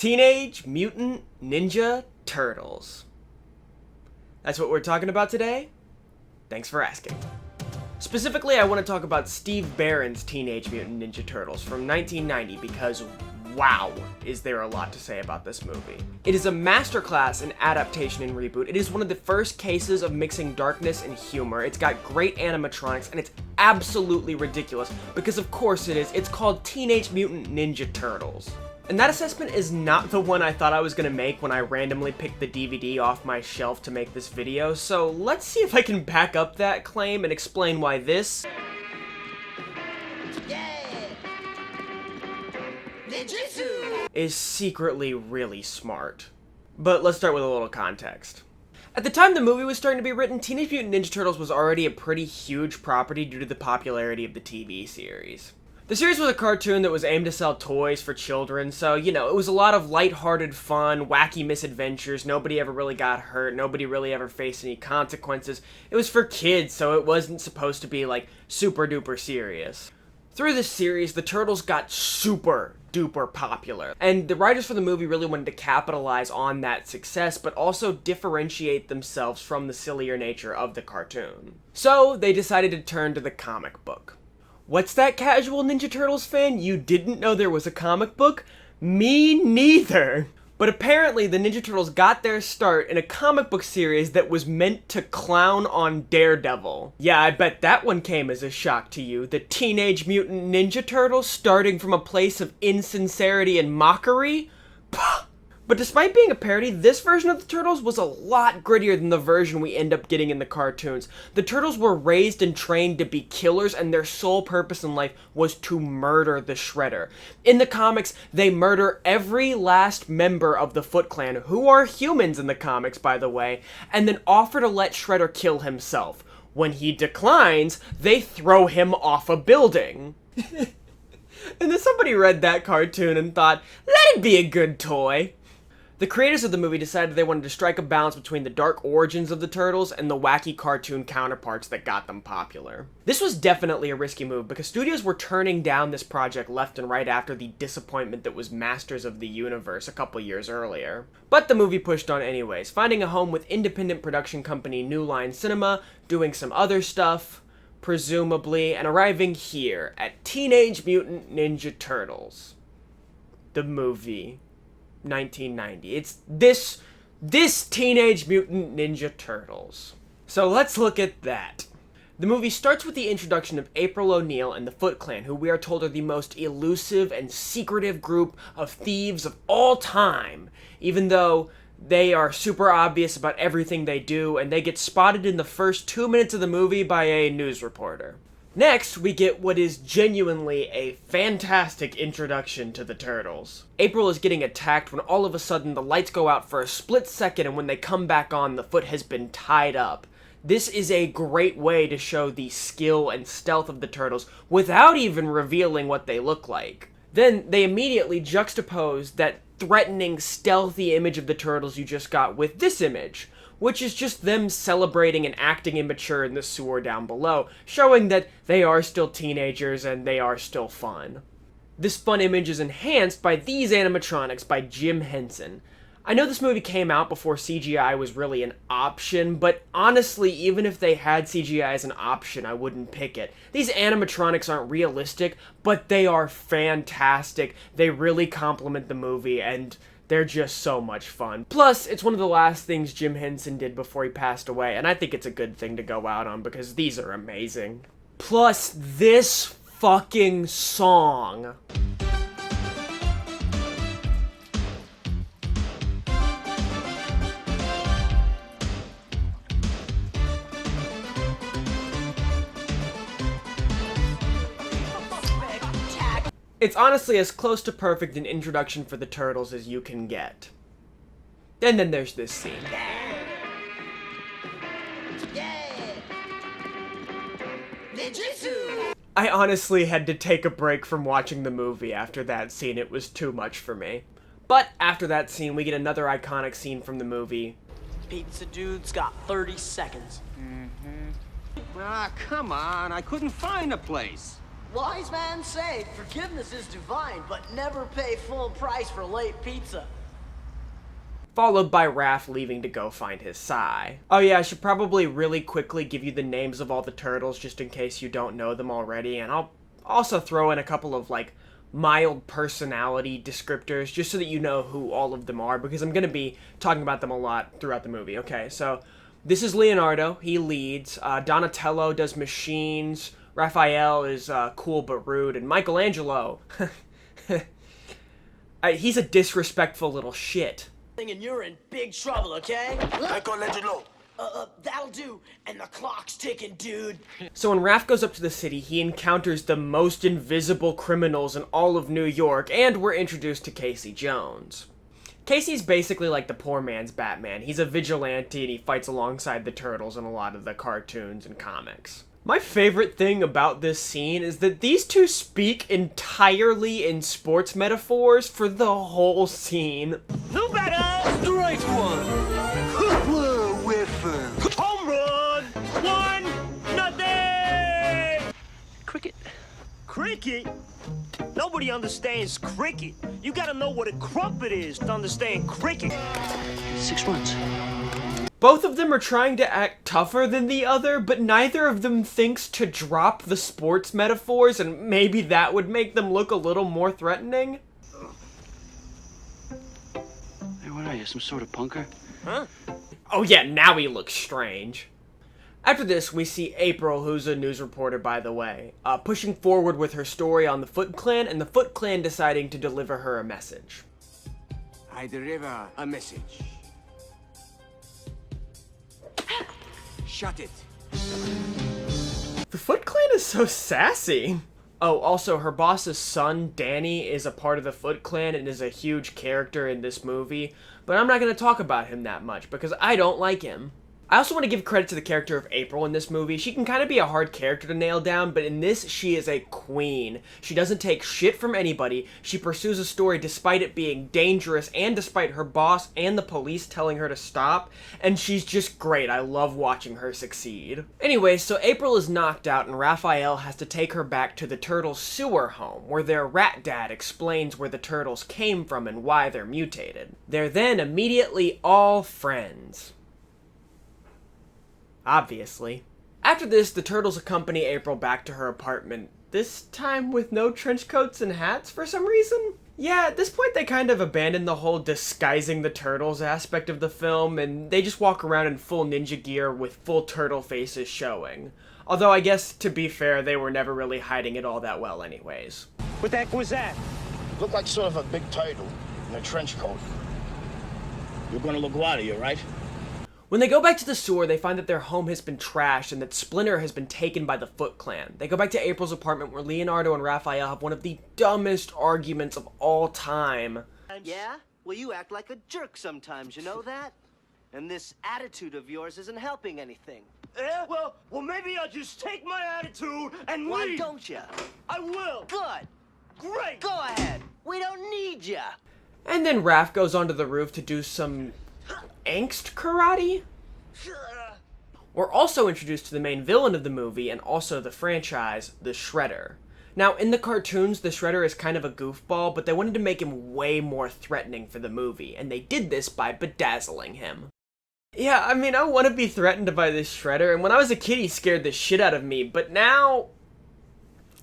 Teenage Mutant Ninja Turtles. That's what we're talking about today. Thanks for asking. Specifically, I want to talk about Steve Barron's Teenage Mutant Ninja Turtles from 1990 because, wow, is there a lot to say about this movie. It is a masterclass in adaptation and reboot. It is one of the first cases of mixing darkness and humor. It's got great animatronics, and it's absolutely ridiculous because of course it is. It's called Teenage Mutant Ninja Turtles. And that assessment is not the one I thought I was gonna make when I randomly picked the DVD off my shelf to make this video, so let's see if I can back up that claim and explain why this is secretly really smart. But let's start with a little context. At the time the movie was starting to be written, Teenage Mutant Ninja Turtles was already a pretty huge property due to the popularity of the TV series. The series was a cartoon that was aimed to sell toys for children, so, you know, it was a lot of lighthearted fun, wacky misadventures, nobody ever really got hurt, nobody really ever faced any consequences. It was for kids, so it wasn't supposed to be, like, super duper serious. Through this series, the Turtles got super duper popular, and the writers for the movie really wanted to capitalize on that success, but also differentiate themselves from the sillier nature of the cartoon. So, they decided to turn to the comic book. What's that, casual Ninja Turtles fan? You didn't know there was a comic book? Me neither! But apparently the Ninja Turtles got their start in a comic book series that was meant to clown on Daredevil. Yeah, I bet that one came as a shock to you. The Teenage Mutant Ninja Turtles starting from a place of insincerity and mockery? But despite being a parody, this version of the Turtles was a lot grittier than the version we end up getting in the cartoons. The Turtles were raised and trained to be killers, and their sole purpose in life was to murder the Shredder. In the comics, they murder every last member of the Foot Clan, who are humans in the comics, by the way, and then offer to let Shredder kill himself. When he declines, they throw him off a building. And then somebody read that cartoon and thought, that'd be a good toy. The creators of the movie decided they wanted to strike a balance between the dark origins of the Turtles and the wacky cartoon counterparts that got them popular. This was definitely a risky move because studios were turning down this project left and right after the disappointment that was Masters of the Universe a couple years earlier. But the movie pushed on anyways, finding a home with independent production company New Line Cinema, doing some other stuff, presumably, and arriving here at Teenage Mutant Ninja Turtles. The movie. 1990. It's this Teenage Mutant Ninja Turtles. So let's look at that. The movie starts with the introduction of April O'Neil and the Foot Clan, who we are told are the most elusive and secretive group of thieves of all time, even though they are super obvious about everything they do, and they get spotted in the first 2 minutes of the movie by a news reporter. Next, we get what is genuinely a fantastic introduction to the Turtles. April is getting attacked when all of a sudden the lights go out for a split second, and when they come back on, the foot has been tied up. This is a great way to show the skill and stealth of the Turtles without even revealing what they look like. Then they immediately juxtapose that threatening, stealthy image of the Turtles you just got with this image, which is just them celebrating and acting immature in the sewer down below, showing that they are still teenagers and they are still fun. This fun image is enhanced by these animatronics by Jim Henson. I know this movie came out before CGI was really an option, but honestly, even if they had CGI as an option, I wouldn't pick it. These animatronics aren't realistic, but they are fantastic. They really complement the movie, and they're just so much fun. Plus, it's one of the last things Jim Henson did before he passed away, and I think it's a good thing to go out on because these are amazing. Plus, this fucking song. It's honestly as close to perfect an introduction for the Turtles as you can get. And then there's this scene. I honestly had to take a break from watching the movie after that scene. It was too much for me. But after that scene, we get another iconic scene from the movie. Pizza dude's got 30 seconds. Ah, come on. I couldn't find a place. Wise man say forgiveness is divine, but never pay full price for late pizza. Followed by Raph leaving to go find his Sai. Oh yeah, I should probably really quickly give you the names of all the turtles just in case you don't know them already, and I'll also throw in a couple of, like, mild personality descriptors just so that you know who all of them are, because I'm going to be talking about them a lot throughout the movie. Okay, so this is Leonardo. He leads. Donatello does machines. Raphael is cool but rude. And Michelangelo, he's a disrespectful little shit. And you're in big trouble, okay? Michelangelo. That'll do. And the clock's ticking, dude. So when Raph goes up to the city, he encounters the most invisible criminals in all of New York, and we're introduced to Casey Jones. Casey's basically like the poor man's Batman. He's a vigilante and he fights alongside the Turtles in a lot of the cartoons and comics. My favorite thing about this scene is that these two speak entirely in sports metaphors for the whole scene. No better! Strike one! Home run! 1-0! Cricket. Cricket? Nobody understands cricket. You gotta know what a crumpet is to understand cricket. 6 runs. Both of them are trying to act tougher than the other, but neither of them thinks to drop the sports metaphors, and maybe that would make them look a little more threatening. Hey, what are you, some sort of punker? Huh? Oh yeah, now he looks strange. After this, we see April, who's a news reporter, by the way, pushing forward with her story on the Foot Clan, and the Foot Clan deciding to deliver her a message. I deliver a message. Shut it. The Foot Clan is so sassy. Oh, also, her boss's son, Danny, is a part of the Foot Clan and is a huge character in this movie, but I'm not going to talk about him that much because I don't like him. I also want to give credit to the character of April in this movie. She can kind of be a hard character to nail down, but in this, she is a queen. She doesn't take shit from anybody. She pursues a story despite it being dangerous and despite her boss and the police telling her to stop, and she's just great. I love watching her succeed. Anyway, so April is knocked out and Raphael has to take her back to the Turtles' sewer home, where their rat dad explains where the Turtles came from and why they're mutated. They're then immediately all friends. Obviously. After this, the Turtles accompany April back to her apartment, this time with no trench coats and hats for some reason. Yeah, at this point they kind of abandoned the whole disguising the Turtles aspect of the film, and they just walk around in full ninja gear with full turtle faces showing. Although I guess, to be fair, they were never really hiding it all that well anyways. What the heck was that? Looked like sort of a big turtle in a trench coat. You're gonna look wild, you right? When they go back to the sewer, they find that their home has been trashed and that Splinter has been taken by the Foot Clan. They go back to April's apartment where Leonardo and Raphael have one of the dumbest arguments of all time. Yeah? Well, you act like a jerk sometimes, you know that? And this attitude of yours isn't helping anything. Yeah? Well, maybe I'll just take my attitude and Why leave. don't you? I will. Good. Great. Go ahead. We don't need you. And then Raph goes onto the roof to do some angst karate? We're also introduced to the main villain of the movie and also the franchise, the Shredder. Now, in the cartoons, the Shredder is kind of a goofball, but they wanted to make him way more threatening for the movie, and they did this by bedazzling him. Yeah, I mean, I want to be threatened by this Shredder, and when I was a kid, he scared the shit out of me, but now...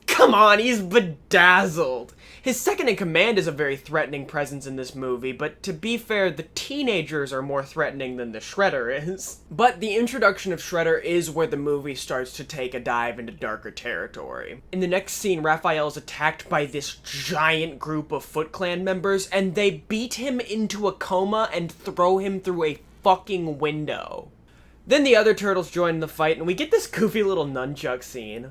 Come on, he's bedazzled! His second-in-command is a very threatening presence in this movie, but to be fair, the teenagers are more threatening than the Shredder is. But the introduction of Shredder is where the movie starts to take a dive into darker territory. In the next scene, Raphael is attacked by this giant group of Foot Clan members, and they beat him into a coma and throw him through a fucking window. Then the other turtles join the fight, and we get this goofy little nunchuck scene.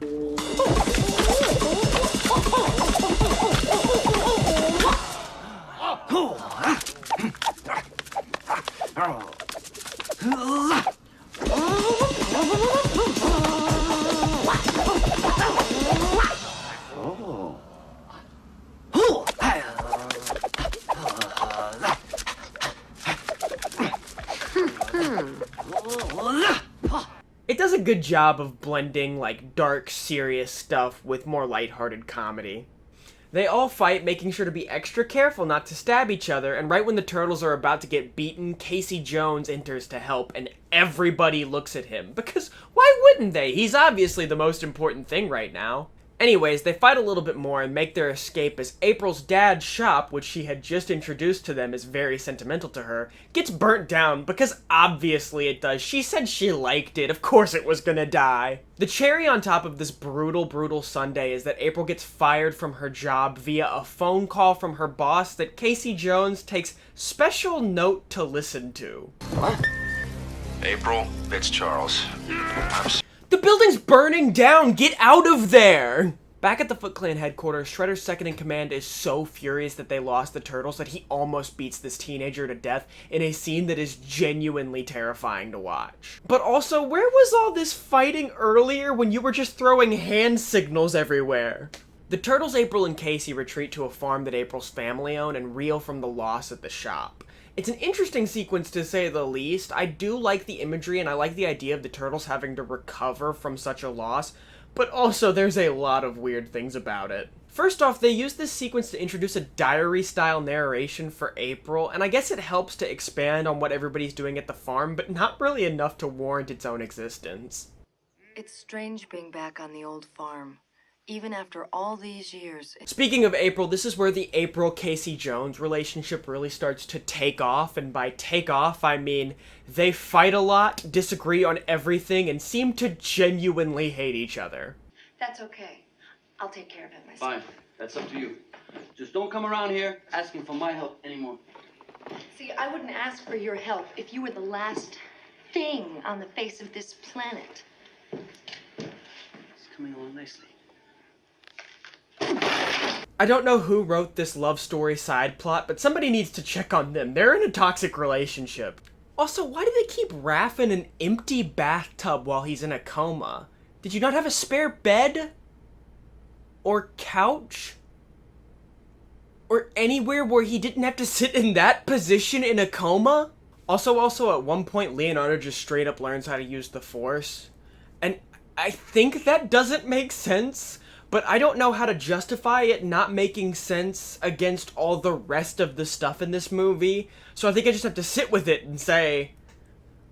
It doesn't a good job of blending, like, dark, serious stuff with more lighthearted comedy. They all fight, making sure to be extra careful not to stab each other, and right when the turtles are about to get beaten, Casey Jones enters to help, and everybody looks at him, because why wouldn't they? He's obviously the most important thing right now. Anyways, they fight a little bit more and make their escape as April's dad's shop, which she had just introduced to them as very sentimental to her, gets burnt down because obviously it does. She said she liked it. Of course it was gonna die. The cherry on top of this brutal, brutal Sunday is that April gets fired from her job via a phone call from her boss that Casey Jones takes special note to listen to. April, it's Charles. The building's burning down! Get out of there! Back at the Foot Clan headquarters, Shredder's second-in-command is so furious that they lost the turtles that he almost beats this teenager to death in a scene that is genuinely terrifying to watch. But also, where was all this fighting earlier when you were just throwing hand signals everywhere? The turtles, April, and Casey retreat to a farm that April's family own and reel from the loss at the shop. It's an interesting sequence to say the least. I do like the imagery and I like the idea of the turtles having to recover from such a loss, but also there's a lot of weird things about it. First off, they use this sequence to introduce a diary-style narration for April, and I guess it helps to expand on what everybody's doing at the farm, but not really enough to warrant its own existence. It's strange being back on the old farm. Even after all these years. Speaking of April, this is where the April-Casey Jones relationship really starts to take off, and by take off, I mean they fight a lot, disagree on everything, and seem to genuinely hate each other. That's okay. I'll take care of it myself. Fine. That's up to you. Just don't come around here asking for my help anymore. See, I wouldn't ask for your help if you were the last thing on the face of this planet. It's coming along nicely. I don't know who wrote this love story side plot, but somebody needs to check on them. They're in a toxic relationship. Also, why do they keep Raph in an empty bathtub while he's in a coma? Did you not have a spare bed? Or couch? Or anywhere where he didn't have to sit in that position in a coma? Also, at one point, Leonardo just straight up learns how to use the Force. And I think that doesn't make sense. But I don't know how to justify it not making sense against all the rest of the stuff in this movie, so I think I just have to sit with it and say,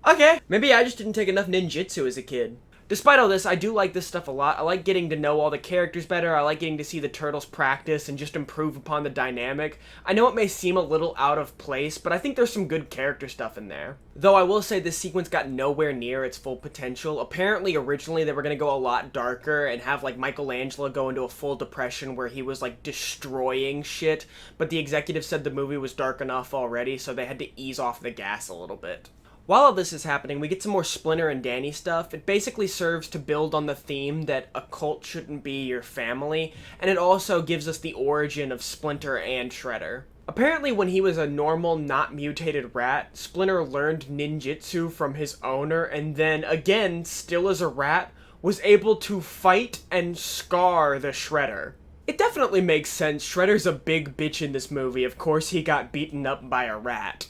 okay, maybe I just didn't take enough ninjutsu as a kid. Despite all this, I do like this stuff a lot. I like getting to know all the characters better. I like getting to see the turtles practice and just improve upon the dynamic. I know it may seem a little out of place, but I think there's some good character stuff in there. Though I will say this sequence got nowhere near its full potential. Apparently, originally, they were going to go a lot darker and have, like, Michelangelo go into a full depression where he was, like, destroying shit. But the executive said the movie was dark enough already, so they had to ease off the gas a little bit. While all this is happening, we get some more Splinter and Danny stuff. It basically serves to build on the theme that a cult shouldn't be your family, and it also gives us the origin of Splinter and Shredder. Apparently, when he was a normal, not mutated rat, Splinter learned ninjutsu from his owner, and then, again, still as a rat, was able to fight and scar the Shredder. It definitely makes sense. Shredder's a big bitch in this movie. Of course he got beaten up by a rat.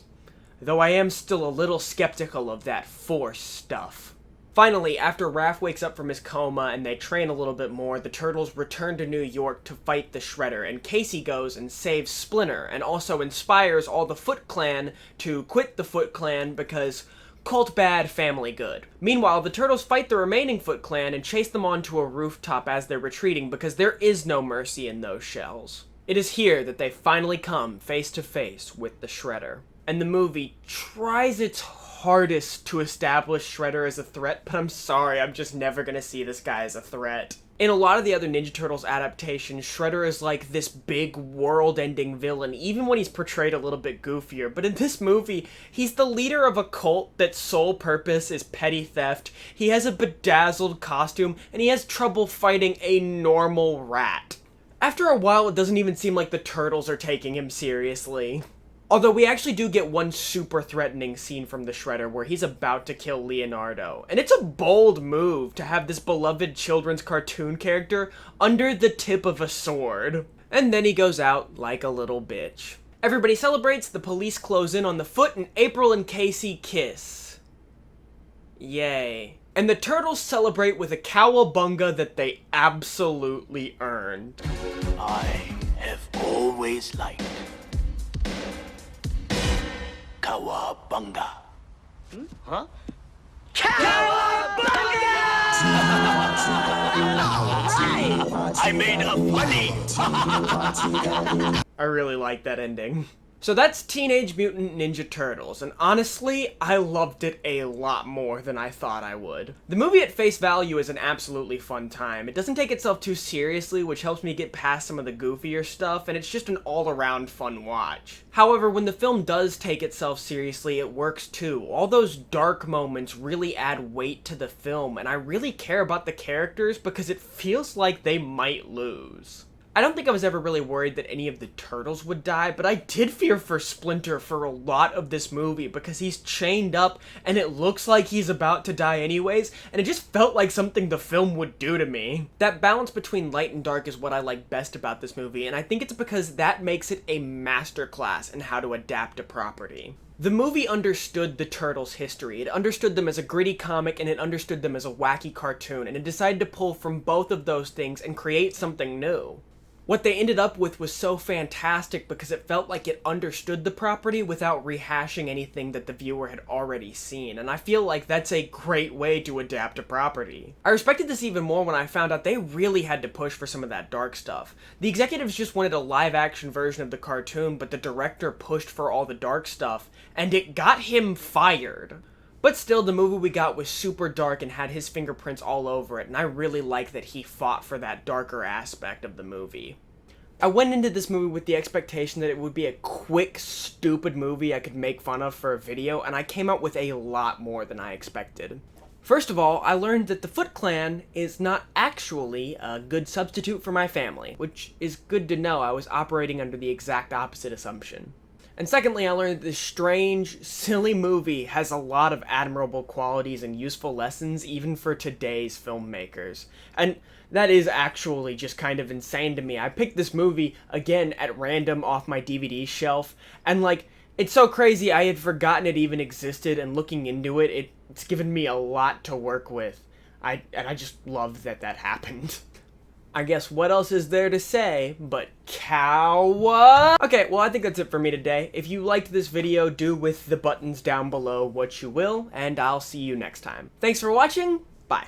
Though I am still a little skeptical of that Force stuff. Finally, after Raph wakes up from his coma and they train a little bit more, the turtles return to New York to fight the Shredder, and Casey goes and saves Splinter, and also inspires all the Foot Clan to quit the Foot Clan because cult bad, family good. Meanwhile, the turtles fight the remaining Foot Clan and chase them onto a rooftop as they're retreating because there is no mercy in those shells. It is here that they finally come face to face with the Shredder. And the movie tries its hardest to establish Shredder as a threat, but I'm sorry, I'm just never gonna see this guy as a threat. In a lot of the other Ninja Turtles adaptations, Shredder is like this big world-ending villain, even when he's portrayed a little bit goofier. But in this movie, he's the leader of a cult that's sole purpose is petty theft, he has a bedazzled costume, and he has trouble fighting a normal rat. After a while, it doesn't even seem like the Turtles are taking him seriously. Although we actually do get one super threatening scene from the Shredder where he's about to kill Leonardo. And it's a bold move to have this beloved children's cartoon character under the tip of a sword. And then he goes out like a little bitch. Everybody celebrates, the police close in on the Foot, and April and Casey kiss. Yay. And the turtles celebrate with a cowabunga that they absolutely earned. I have always liked cowabunga. Huh? I made a funny. I really like that ending. So that's Teenage Mutant Ninja Turtles, and honestly, I loved it a lot more than I thought I would. The movie at face value is an absolutely fun time. It doesn't take itself too seriously, which helps me get past some of the goofier stuff, and it's just an all-around fun watch. However, when the film does take itself seriously, it works too. All those dark moments really add weight to the film, and I really care about the characters because it feels like they might lose. I don't think I was ever really worried that any of the turtles would die, but I did fear for Splinter for a lot of this movie because he's chained up and it looks like he's about to die anyways, and it just felt like something the film would do to me. That balance between light and dark is what I like best about this movie, and I think it's because that makes it a masterclass in how to adapt a property. The movie understood the Turtles' history. It understood them as a gritty comic and it understood them as a wacky cartoon, and it decided to pull from both of those things and create something new. What they ended up with was so fantastic because it felt like it understood the property without rehashing anything that the viewer had already seen, and I feel like that's a great way to adapt a property. I respected this even more when I found out they really had to push for some of that dark stuff. The executives just wanted a live-action version of the cartoon, but the director pushed for all the dark stuff, and it got him fired. But still, the movie we got was super dark and had his fingerprints all over it, and I really like that he fought for that darker aspect of the movie. I went into this movie with the expectation that it would be a quick, stupid movie I could make fun of for a video, and I came out with a lot more than I expected. First of all, I learned that the Foot Clan is not actually a good substitute for my family, which is good to know. I was operating under the exact opposite assumption. And secondly, I learned that this strange, silly movie has a lot of admirable qualities and useful lessons even for today's filmmakers. And that is actually just kind of insane to me. I picked this movie, again, at random off my DVD shelf, and like, it's so crazy I had forgotten it even existed, and looking into it, it's given me a lot to work with. I just love that that happened. I guess what else is there to say but cowa? Okay, well I think that's it for me today. If you liked this video, do with the buttons down below what you will, and I'll see you next time. Thanks for watching, bye.